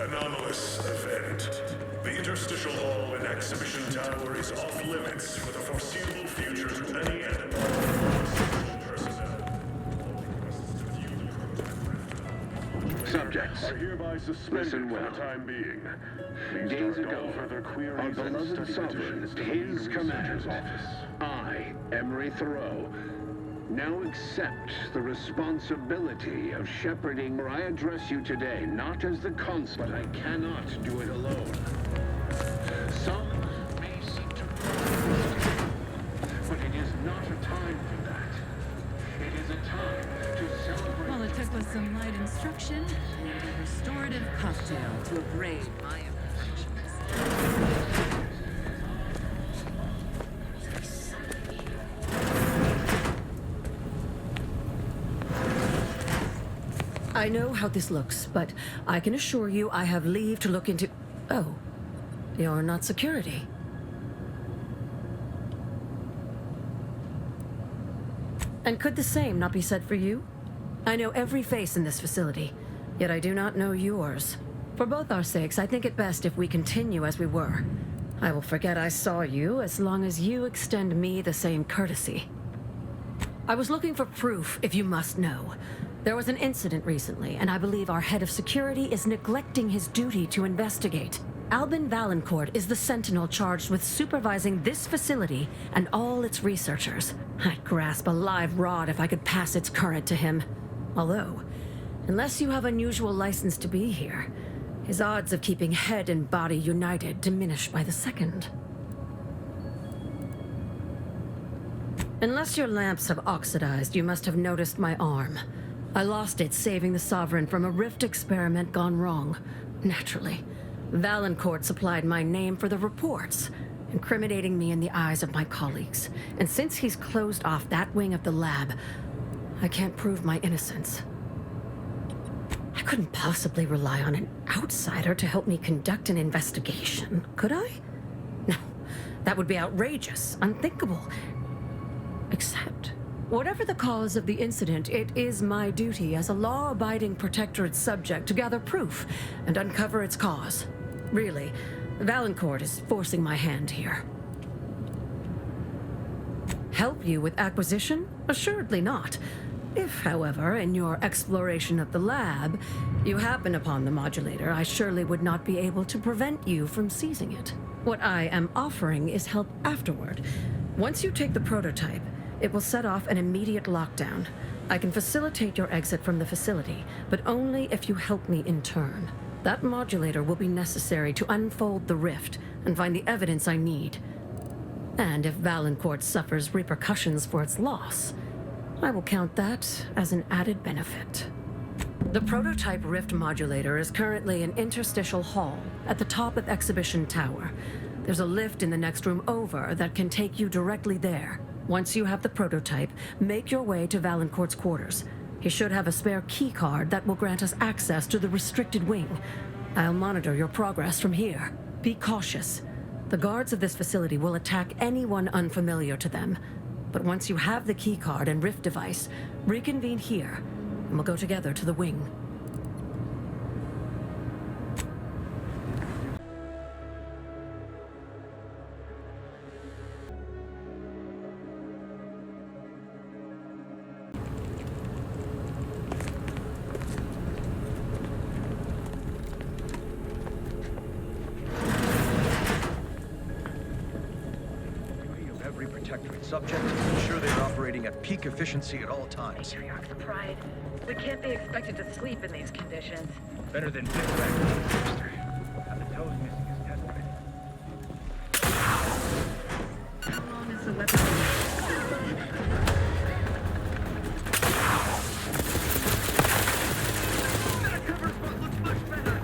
anomalous event. The Interstitial Hall and Exhibition Tower is off limits for the foreseeable future to any and all personnel. Subjects, Are hereby suspended listen for well. the time being. Please Days direct ago, all further our queries and beloved study sovereign, petitions to his the command, researcher's office. I, Emery Thoreau, now accept the responsibility of shepherding. For I address you today not as the consul, but I cannot do it alone. Some may seek to resist, but it is not a time for that. It is a time to celebrate. Well, it took us some light instruction and a restorative cocktail to upgrade my impressions. I know how this looks, but I can assure you I have leave to look into... Oh, you're not security. And could the same not be said for you? I know every face in this facility, yet I do not know yours. For both our sakes, I think it best if we continue as we were. I will forget I saw you as long as you extend me the same courtesy. I was looking for proof, if you must know. There was an incident recently, and I believe our head of security is neglecting his duty to investigate. Albin Vaillancourt is the sentinel charged with supervising this facility and all its researchers. I'd grasp a live rod if I could pass its current to him. Although, unless you have unusual license to be here, his odds of keeping head and body united diminish by the second. Unless your lamps have oxidized, you must have noticed my arm. I lost it saving the Sovereign from a rift experiment gone wrong. Naturally, Vaillancourt supplied my name for the reports, incriminating me in the eyes of my colleagues. And since he's closed off that wing of the lab, I can't prove my innocence. I couldn't possibly rely on an outsider to help me conduct an investigation, could I? No, that would be outrageous, unthinkable. Except, whatever the cause of the incident, it is my duty as a law-abiding Protectorate subject to gather proof and uncover its cause. Really, Vaillancourt is forcing my hand here. Help you with acquisition? Assuredly not. If, however, in your exploration of the lab, you happen upon the modulator, I surely would not be able to prevent you from seizing it. What I am offering is help afterward. Once you take the prototype, it will set off an immediate lockdown. I can facilitate your exit from the facility, but only if you help me in turn. That modulator will be necessary to unfold the rift and find the evidence I need. And if Vaillancourt suffers repercussions for its loss, I will count that as an added benefit. The prototype rift modulator is currently in Interstitial Hall at the top of Exhibition Tower. There's a lift in the next room over that can take you directly there. Once you have the prototype, make your way to Vaillancourt's quarters. He should have a spare key card that will grant us access to the restricted wing. I'll monitor your progress from here. Be cautious. The guards of this facility will attack anyone unfamiliar to them. But once you have the key card and rift device, reconvene here, and we'll go together to the wing. Subject, ensure they are operating at peak efficiency at all times. Patriarch the Pride. We can't be expected to sleep in these conditions. Better than big bang, sister. And the toes missing is test ready. How long is the weapon? That cover spot looks much better.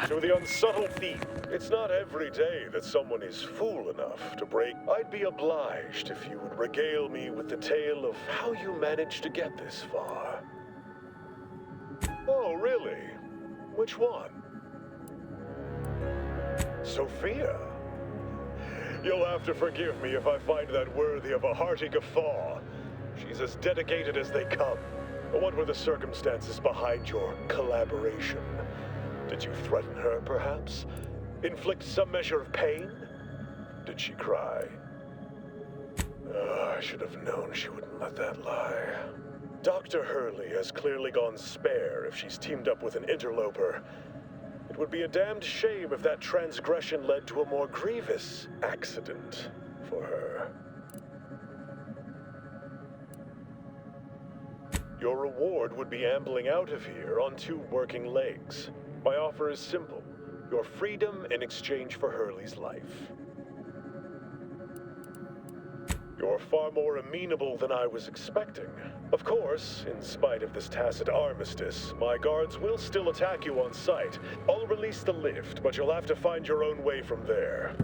To the unsubtle thief, it's not every day that someone is fool enough to break. I'd be obliged if you would regale me with the tale of how you managed to get this far. Oh, really? Which one? Sophia? You'll have to forgive me if I find that worthy of a hearty guffaw. She's as dedicated as they come. What were the circumstances behind your collaboration? Did you threaten her, perhaps? Inflict some measure of pain? Did she cry? I should have known she wouldn't let that lie. Dr. Hurley has clearly gone spare if she's teamed up with an interloper. It would be a damned shame if that transgression led to a more grievous accident for her. Your reward would be ambling out of here on 2 working legs. My offer is simple. Your freedom in exchange for Hurley's life. You're far more amenable than I was expecting. Of course, in spite of this tacit armistice, my guards will still attack you on sight. I'll release the lift, but you'll have to find your own way from there.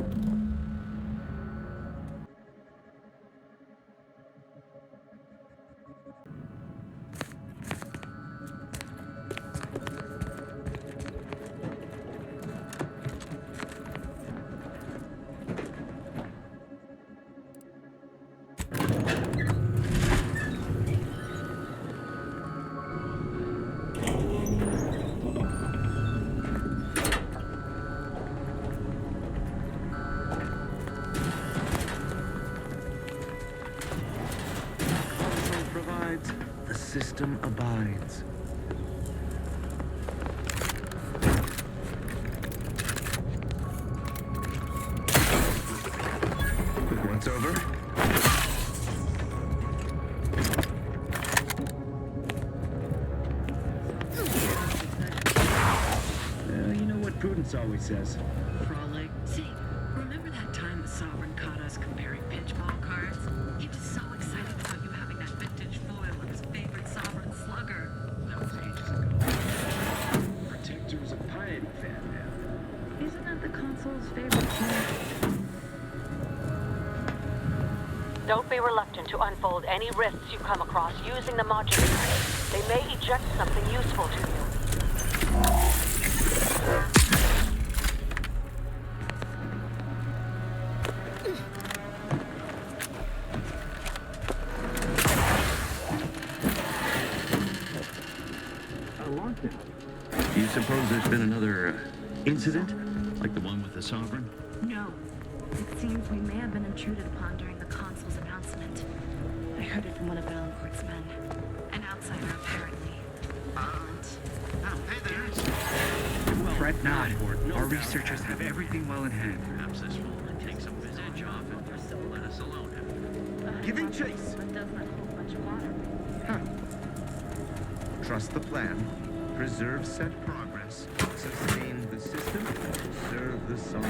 system abides. Quick once over. You know what Prudence always says. Frolic. Say, remember that time the Sovereign caught us comparing pitchball cards? He was so excited about you having that vintage foil of his favorite Sovereign slugger. That was ages ago. Protector's a piety fan now. Isn't that the console's favorite thing? Don't be reluctant to unfold any rifts you come across using the modulator. They may eject something useful to you. Do you suppose there's been another incident? Like the one with the Sovereign? No. It seems we may have been intruded upon during the consul's announcement. I heard it from one of Vaillancourt's men. An outsider, apparently. Fret not. Our researchers have everything well in hand. Perhaps this will take some of his edge off and let us alone. Giving chase. But does not hold much water. Trust the plan, preserve set progress, sustain the system, serve the sun.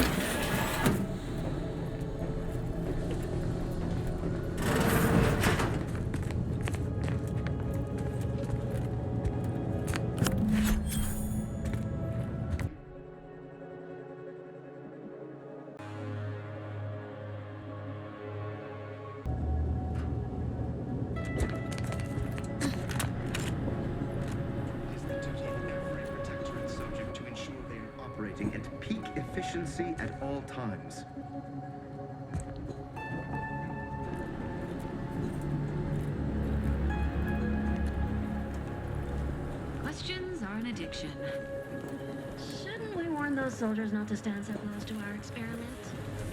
At peak efficiency at all times. Questions are an addiction. Shouldn't we warn those soldiers not to stand so close to our experiment?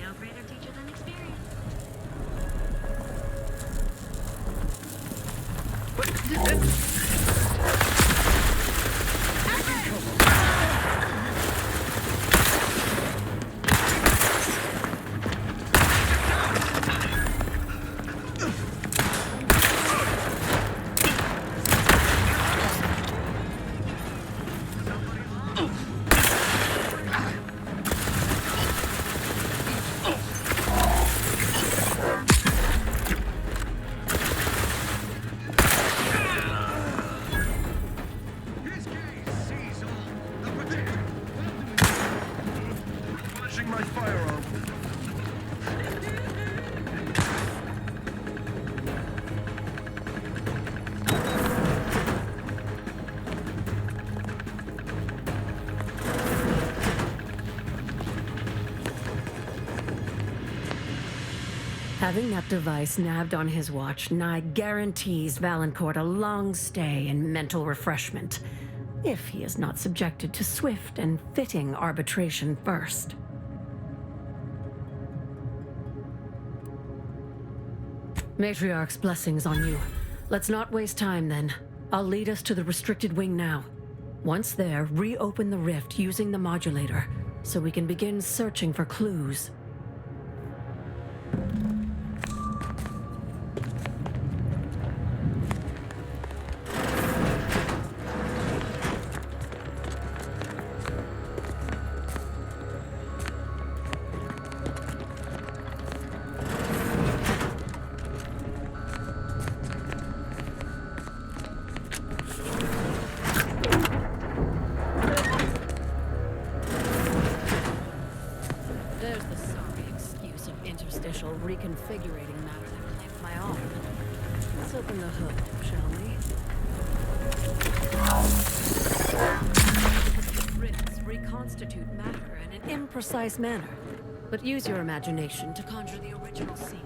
No greater teacher than experience. Having that device nabbed on his watch nigh guarantees Vaillancourt a long stay and mental refreshment, if he is not subjected to swift and fitting arbitration first. Matriarch's blessings on you. Let's not waste time then. I'll lead us to the restricted wing now. Once there, reopen the rift using the modulator, so we can begin searching for clues. There's the sorry excuse of interstitial reconfigurating matter that claimed my arm. Let's open the hood, shall we? Rifts reconstitute matter in an imprecise manner, but use your imagination to conjure the original scene.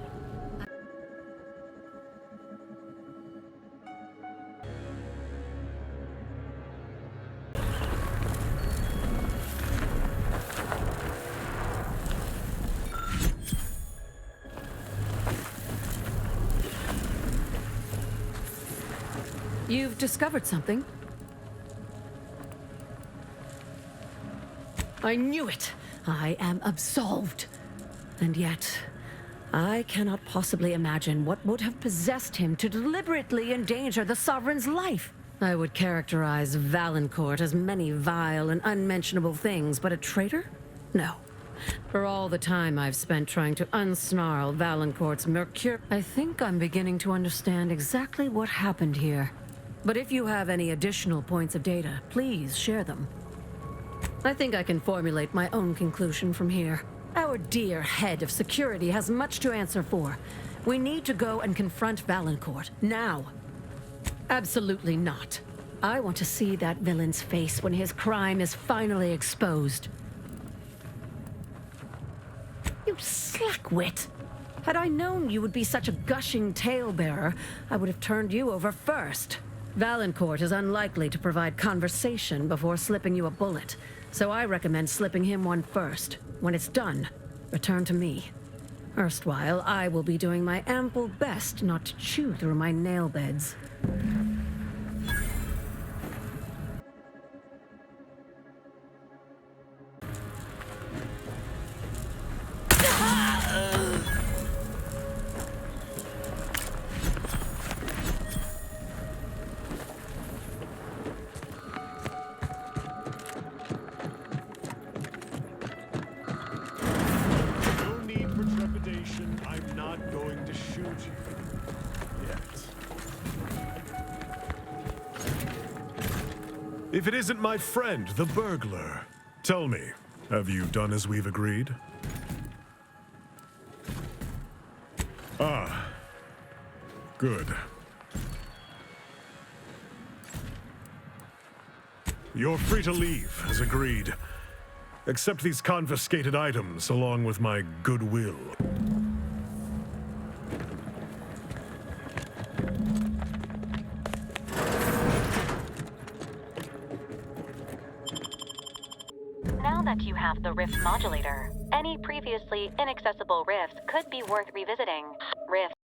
You've discovered something. I knew it! I am absolved. And yet, I cannot possibly imagine what would have possessed him to deliberately endanger the Sovereign's life. I would characterize Vaillancourt as many vile and unmentionable things, but a traitor? No. For all the time I've spent trying to unsnarl Vaillancourt's I think I'm beginning to understand exactly what happened here. But if you have any additional points of data, please share them. I think I can formulate my own conclusion from here. Our dear head of security has much to answer for. We need to go and confront Vaillancourt, now. Absolutely not. I want to see that villain's face when his crime is finally exposed. You slackwit! Had I known you would be such a gushing talebearer, I would have turned you over first. Vaillancourt is unlikely to provide conversation before slipping you a bullet, so I recommend slipping him one first. When it's done, return to me. Erstwhile, I will be doing my ample best not to chew through my nail beds. I'm not going to shoot you yet. If it isn't my friend, the burglar, tell me, have you done as we've agreed? Ah, good. You're free to leave, as agreed. Accept these confiscated items along with my goodwill. Now that you have the Rift Modulator, any previously inaccessible rifts could be worth revisiting. Rifts